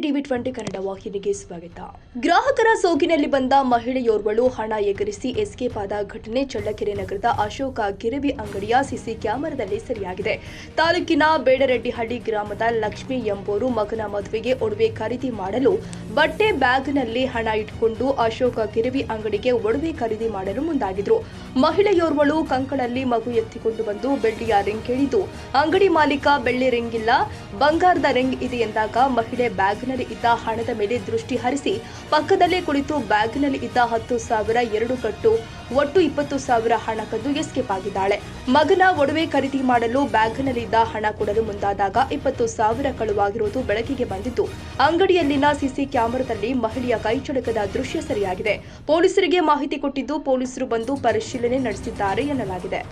TV 20 Kannada ವಾಹಿನಿಗೆ ಸ್ವಾಗತ. ಗ್ರಾಹಕರ ಸೋಗಿನಲ್ಲಿ ಬಂದ ಮಹಿಳೆಯೋರ್ವಳು ಹಣ ಎಗರಿಸಿ ಎಸ್ಕೇಪ್ ಆದ ಘಟನೆ ಚಳ್ಳಕೆರೆ ನಗರದ ಅಶೋಕ ಗಿರವಿ ಅಂಗಡಿಯ ಸಿಸಿ ಕ್ಯಾಮೆರಾದಲ್ಲಿ ಸೆರೆಯಾಗಿದೆ. ತಾಲೂಕಿನ ಬೇಡರೆಡ್ಡಿಹಳ್ಳಿ ಗ್ರಾಮದ ಲಕ್ಷ್ಮಿ ಎಂಬುವರು ಮಗನ ಮದುವೆಗೆ ಒಡವೆ ಖರೀದಿ ಮಾಡಲು ಬಟ್ಟೆ ಬ್ಯಾಗ್ನಲ್ಲಿ ಹಣ ಇಟ್ಟುಕೊಂಡು ಅಶೋಕ ಗಿರವಿ ಅಂಗಡಿಗೆ ಒಡವೆ ಖರೀದಿ ಮಾಡಲು ಮುಂದಾಗಿದ್ರು. ಮಹಿಳೆಯೋರ್ವಳು ಕಂಕಳಲ್ಲಿ ಮಗು ಎತ್ತಿಕೊಂಡು ಬಂದು ಬೆಳ್ಳಿಯ ರಿಂಗ್ ಕೇಳಿದ್ದು, ಅಂಗಡಿ ಮಾಲೀಕ ಬೆಳ್ಳಿ ರಿಂಗ್ ಇಲ್ಲ, ಬಂಗಾರದ ರಿಂಗ್ ಇದೆ ಎಂದಾಗ ಮಹಿಳೆ ಬ್ಯಾಗ್ನಲ್ಲಿ ಇದ್ದ ಹಣದ ಮೇಲೆ ದೃಷ್ಟಿ ಹರಿಸಿ ಪಕ್ಕದಲ್ಲೇ ಕುಳಿತು ಬ್ಯಾಗ್ನಲ್ಲಿ ಇದ್ದ 10,000 2 ಕಟ್ಟು ಒಟ್ಟು 20,000 ಹಣ ಕದ್ದು ಎಸ್ಕೇಪ್ ಆಗಿದ್ದಾಳೆ. ಮಗನ ಒಡವೆ ಖರೀದಿ ಮಾಡಲು ಬ್ಯಾಗ್ನಲ್ಲಿದ್ದ ಹಣ ಕೊಡಲು ಮುಂದಾದಾಗ 20,000 ಕಳುವಾಗಿರುವುದು ಬೆಳಕಿಗೆ ಬಂದಿದ್ದು, ಅಂಗಡಿಯಲ್ಲಿನ ಸಿಸಿ ಕ್ಯಾಮೆರಾದಲ್ಲಿ ಮಹಿಳೆಯ ಕೈಚಳಕದ ದೃಶ್ಯ ಸೆರೆಯಾಗಿದೆ. ಪೊಲೀಸರಿಗೆ ಮಾಹಿತಿ ಕೊಟ್ಟಿದ್ದು, ಪೊಲೀಸರು ಬಂದು ಪರಿಶೀಲನೆ ನಡೆಸಿದ್ದಾರೆ ಎನ್ನಲಾಗಿದೆ.